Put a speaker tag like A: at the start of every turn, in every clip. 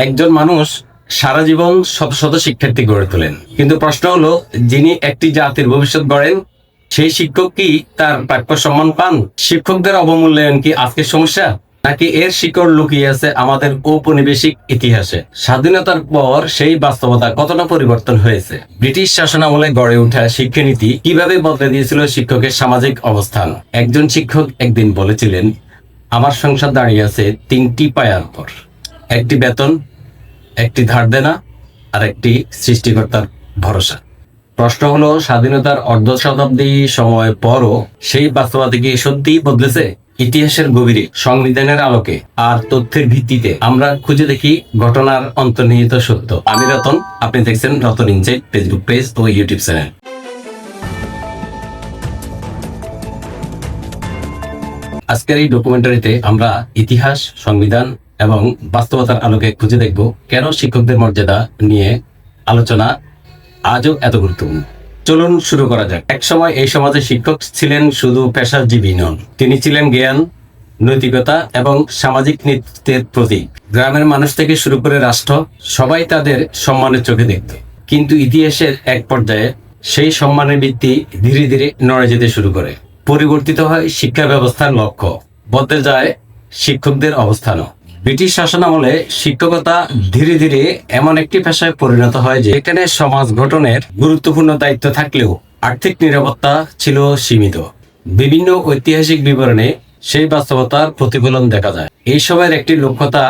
A: একজন মানুষ সারা জীবন শত শত শিক্ষার্থী গড়ে তোলেন, কিন্তু প্রশ্ন হলো, যিনি একটি জাতির ভবিষ্যৎ গড়েন সেই শিক্ষক কি তার প্রাপ্য সম্মান পান? শিক্ষকদের অবমূল্যায়ন কি আজকের সমস্যা, নাকি এর শিকড় লুকিয়ে আছে আমাদের ঔপনিবেশিক ইতিহাসে? স্বাধীনতার পর সেই বাস্তবতা কতটা পরিবর্তন হয়েছে? ব্রিটিশ শাসনামলে গড়ে ওঠা শিক্ষানীতি কিভাবে বদলে দিয়েছিল শিক্ষকের সামাজিক অবস্থান? একজন শিক্ষক একদিন বলেছিলেন, আমার সংসার দাঁড়িয়ে আছে তিনটি পায়ার উপর, একটি বেতন, একটি ধার দেনা, আর একটি সৃষ্টিকর্তার ভরসা। প্রশ্ন হলো, স্বাধীনতার অর্ধ শতাব্দী সময় পরও সেই বাস্তবতা কি সত্যিই বদলেছে? ইতিহাসের গভীরে, সংবিধানের আলোকে আর তথ্যের ভিত্তিতে আমরা খুঁজে দেখি ঘটনার অন্তর্নিহিত সত্য। আমি রতন, আপনি দেখছেন রতন ইনসাইট ফেসবুক পেজ ও ইউটিউব চ্যানেল। আজকের এই ডকুমেন্টারিতে আমরা ইতিহাস, সংবিধান এবং বাস্তবতার আলোকে খুঁজে দেখব কেন শিক্ষকদের মর্যাদা নিয়ে আলোচনা আজও এত গুরুত্বপূর্ণ। চলুন শুরু করা যাক। একসময় এই সমাজে শিক্ষক ছিলেন শুধু পেশাজীবী নন, তিনি ছিলেন জ্ঞান, নৈতিকতা এবং সামাজিক নেতৃত্বের প্রতীক। গ্রামের মানুষ থেকে শুরু করে রাষ্ট্র, সবাই তাদের সম্মানের চোখে দেখত। কিন্তু ইতিহাসের এক পর্যায়ে সেই সম্মানের ভিত্তি ধীরে ধীরে নড়ে যেতে শুরু করে। পরিবর্তিত হয় শিক্ষা ব্যবস্থার লক্ষ্য, বদলে যায় শিক্ষকদের অবস্থানও। ব্রিটিশ শাসনামলে শিক্ষকতা ধীরে ধীরে এমন একটি পেশায় পরিণত হয় যে এখানে সমাজ গঠনের গুরুত্বপূর্ণ দায়িত্ব থাকলেও আর্থিক নিরাপত্তা ছিল সীমিত। বিভিন্ন ঐতিহাসিক বিবরণে সেই বাস্তবতার প্রতিফলন দেখা যায়। এই সময়ের একটি লোককথা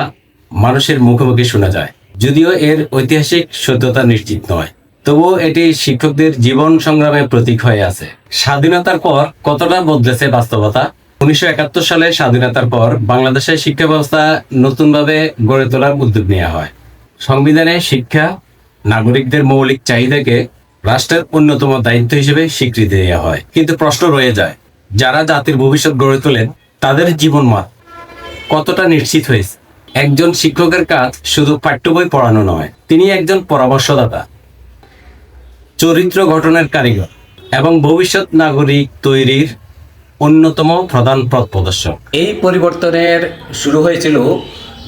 A: মানুষের মুখে মুখে শোনা যায়, যদিও এর ঐতিহাসিক সত্যতা নিশ্চিত নয়, তবুও এটি শিক্ষকদের জীবন সংগ্রামের প্রতীক হয়ে আছে। স্বাধীনতার পর কতটা বদলেছে বাস্তবতা? 1971 সালে স্বাধীনতার পর বাংলাদেশের শিক্ষা ব্যবস্থা নতুনভাবে গড়ে তোলার উদ্যোগ নেওয়া হয়। সংবিধানে শিক্ষা নাগরিকদের মৌলিক চাহিদাকে রাষ্ট্রের অন্যতম দায়িত্ব হিসেবে স্বীকৃতি দেওয়া হয়। কিন্তু প্রশ্ন রয়ে যায়, যারা জাতির ভবিষ্যৎ গড়ে তোলেন তাদের জীবনমান কতটা নিশ্চিত হয়েছে? একজন শিক্ষকের কাজ শুধু পাঠ্য বই পড়ানো নয়, তিনি একজন পরামর্শদাতা, চরিত্র গঠনের কারিগর এবং ভবিষ্যৎ নাগরিক তৈরির অন্যতম প্রধান পথ প্রদর্শক। এই পরিবর্তনের শুরু হয়েছিল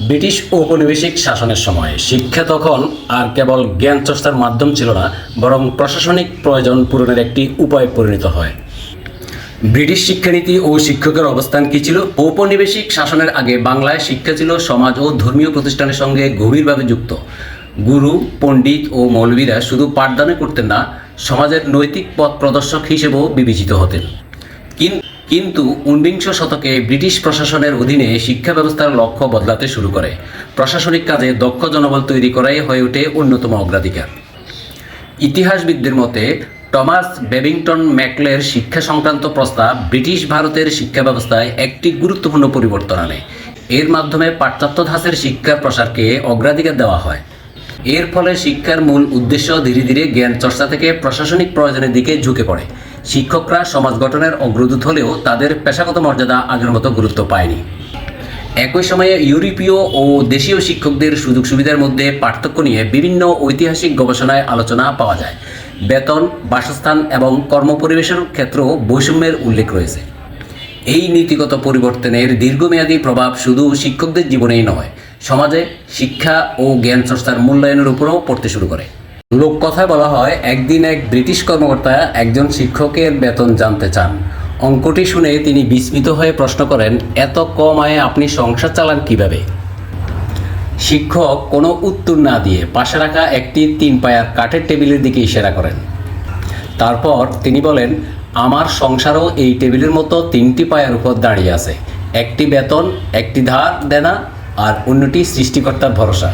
A: ব্রিটিশ ঔপনিবেশিক শাসনের সময়। শিক্ষা তখন আর কেবল জ্ঞান চর্চার মাধ্যম ছিল না, বরং প্রশাসনিক প্রয়োজন পূরণের একটি উপায়ে পরিণত হয়। ব্রিটিশ শিক্ষানীতি ও শিক্ষকের অবস্থান কি ছিল? ঔপনিবেশিক শাসনের আগে বাংলায় শিক্ষা ছিল সমাজ ও ধর্মীয় প্রতিষ্ঠানের সঙ্গে গভীরভাবে যুক্ত। গুরু, পণ্ডিত ও মৌলবীরা শুধু পাঠদান করতেন না, সমাজের নৈতিক পথ প্রদর্শক হিসেবেও বিবেচিত হতেন। কিন্তু 19 শতকে ব্রিটিশ প্রশাসনের অধীনে শিক্ষা ব্যবস্থার লক্ষ্য বদলাতে শুরু করে। প্রশাসনিক কাজে দক্ষ জনবল তৈরি করাই হয়ে ওঠে অন্যতম অগ্রাধিকার। ইতিহাসবিদদের মতে টমাস বেবিংটন ম্যাকলের শিক্ষা সংক্রান্ত প্রস্তাব ব্রিটিশ ভারতের শিক্ষা ব্যবস্থায় একটি গুরুত্বপূর্ণ পরিবর্তন আনে। এর মাধ্যমে পাশ্চাত্য ধাঁচের শিক্ষার প্রসারকে অগ্রাধিকার দেওয়া হয়। এর ফলে শিক্ষার মূল উদ্দেশ্য ধীরে ধীরে জ্ঞান চর্চা থেকে প্রশাসনিক প্রয়োজনের দিকে ঝুঁকে পড়ে। শিক্ষকরা সমাজ গঠনের অগ্রদূত হলেও তাদের পেশাগত মর্যাদা আগের মতো গুরুত্ব পায়নি। একই সময়ে ইউরোপীয় ও দেশীয় শিক্ষকদের সুযোগ সুবিধার মধ্যে পার্থক্য নিয়ে বিভিন্ন ঐতিহাসিক গবেষণায় আলোচনা পাওয়া যায়। বেতন, বাসস্থান এবং কর্মপরিবেশের ক্ষেত্রেও বৈষম্যের উল্লেখ রয়েছে। এই নীতিগত পরিবর্তনের দীর্ঘমেয়াদী প্রভাব শুধু শিক্ষকদের জীবনেই নয়, সমাজে শিক্ষা ও জ্ঞান চর্চার মূল্যায়নের উপরও পড়তে শুরু করে। লোককথায় বলা হয়, একদিন এক ব্রিটিশ কর্মকর্তা একজন শিক্ষকের বেতন জানতে চান। অঙ্কটি শুনে তিনি বিস্মিত হয়ে প্রশ্ন করেন, এত কম আয়ে আপনি সংসার চালান কিভাবে? শিক্ষক কোনো উত্তর না দিয়ে পাশে রাখা একটি 3 পায়ার কাঠের টেবিলের দিকে ইশারা করেন। তারপর তিনি বলেন, আমার সংসারও এই টেবিলের মতো 3টি পায়ের উপর দাঁড়িয়ে আছে, একটি বেতন, একটি ধার দেনা আর অন্যটি সৃষ্টিকর্তার ভরসা।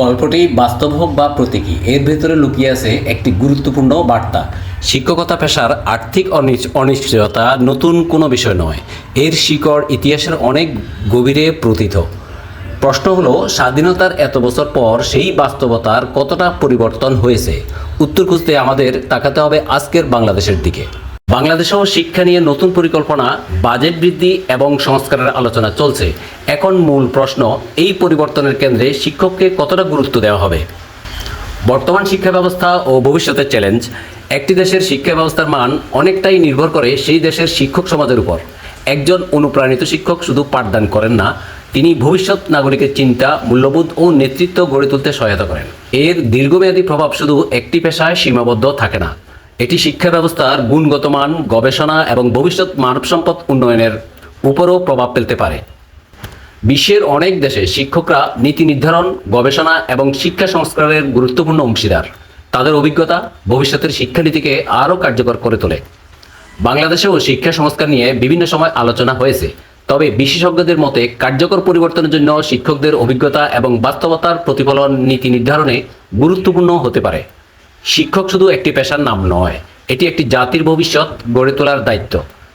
A: গল্পটি বাস্তব হোক বা প্রতীকী, এর ভেতরে লুকিয়ে আছে একটি গুরুত্বপূর্ণ বার্তা। শিক্ষকতা পেশার আর্থিক অনিশ্চয়তা নতুন কোনো বিষয় নয়, এর শিকড় ইতিহাসের অনেক গভীরে প্রথিত। প্রশ্ন হলো, স্বাধীনতার এত বছর পর সেই বাস্তবতার কতটা পরিবর্তন হয়েছে? উত্তর খুঁজতে আমাদের তাকাতে হবে আজকের বাংলাদেশের দিকে। বাংলাদেশেও শিক্ষা নিয়ে নতুন পরিকল্পনা, বাজেট বৃদ্ধি এবং সংস্কারের আলোচনা চলছে। এখন মূল প্রশ্ন, এই পরিবর্তনের কেন্দ্রে শিক্ষককে কতটা গুরুত্ব দেওয়া হবে? বর্তমান শিক্ষা ব্যবস্থা ও ভবিষ্যতের চ্যালেঞ্জ। একটি দেশের শিক্ষা ব্যবস্থার মান অনেকটাই নির্ভর করে সেই দেশের শিক্ষক সমাজের উপর। একজন অনুপ্রাণিত শিক্ষক শুধু পাঠদান করেন না, তিনি ভবিষ্যৎ নাগরিকের চিন্তা, মূল্যবোধ ও নেতৃত্ব গড়ে তুলতে সহায়তা করেন। এর দীর্ঘমেয়াদী প্রভাব শুধু একটি পেশায় সীমাবদ্ধ থাকে না, এটি শিক্ষা ব্যবস্থার গুণগত মান, গবেষণা এবং ভবিষ্যৎ মানব সম্পদ উন্নয়নের উপরও প্রভাব ফেলতে পারে। বিশ্বের অনেক দেশে শিক্ষকরা নীতি নির্ধারণ, গবেষণা এবং শিক্ষা সংস্কারের গুরুত্বপূর্ণ অংশীদার। তাদের অভিজ্ঞতা ভবিষ্যতের শিক্ষানীতিকে আরও কার্যকর করে তোলে। বাংলাদেশেও শিক্ষা সংস্কার নিয়ে বিভিন্ন সময় আলোচনা হয়েছে, তবে বিশেষজ্ঞদের মতে কার্যকর পরিবর্তনের জন্য শিক্ষকদের অভিজ্ঞতা এবং বাস্তবতার প্রতিফলন নীতি নির্ধারণে গুরুত্বপূর্ণ হতে পারে। শিক্ষক শুধু একটি পেশার নাম নয়, এটি একটি জাতির ভবিষ্যৎ গড়ে তোলার দায়িত্ব।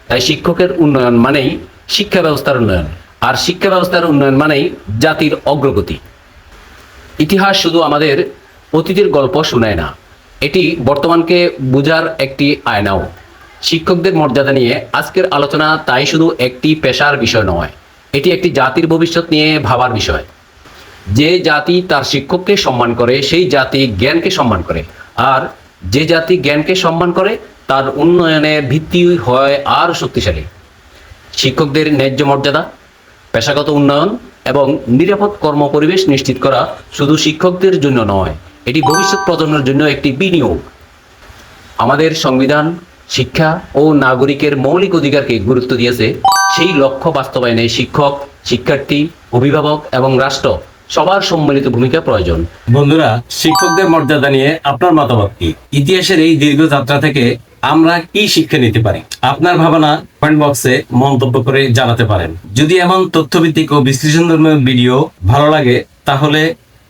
A: তাই শিক্ষকের উন্নয়ন মানেই শিক্ষা ব্যবস্থার উন্নয়ন, আর শিক্ষা ব্যবস্থার উন্নয়ন মানেই জাতির অগ্রগতি। ইতিহাস শুধু আমাদের অতীতের গল্প শোনায় না, এটি বর্তমানকে বোঝার একটি আয়নাও। শিক্ষকদের মর্যাদা নিয়ে আজকের আলোচনা তাই শুধু একটি পেশার বিষয় নয়, এটি একটি জাতির ভবিষ্যৎ নিয়ে ভাবার বিষয়। যে জাতি তার শিক্ষককে সম্মান করে সেই জাতি জ্ঞানকে সম্মান করে, আর যে জাতি জ্ঞানকে সম্মান করে তার উন্নয়নের ভিত্তি হয় আরও শক্তিশালী। শিক্ষকদের ন্যায্য মর্যাদা, পেশাগত উন্নয়ন এবং নিরাপদ কর্মপরিবেশ নিশ্চিত করা শুধু শিক্ষকদের জন্য নয়, এটি ভবিষ্যৎ প্রজন্মের জন্য একটি বিনিয়োগ। আমাদের সংবিধান শিক্ষা ও নাগরিকের মৌলিক অধিকারকে গুরুত্ব দিয়েছে। সেই লক্ষ্য বাস্তবায়নে শিক্ষক, শিক্ষার্থী, অভিভাবক এবং রাষ্ট্র সবার সম্মিলিত ভূমিকা প্রয়োজন। বন্ধুরা, শিক্ষকদের মর্যাদা নিয়ে আপনার মতামত কি? ইতিহাসের এই দীর্ঘ যাত্রা থেকে আমরা কি শিক্ষা নিতে পারি? আপনার ভাবনা কমেন্ট বক্সে মন্তব্য করে জানাতে পারেন। যদি এমন তথ্যভিত্তিক ও বিশ্লেষণধর্মী ভিডিও ভালো লাগে তাহলে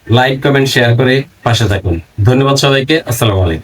A: লাইক, কমেন্ট, শেয়ার করে পাশে থাকুন। ধন্যবাদ সবাইকে। আসসালামু আলাইকুম।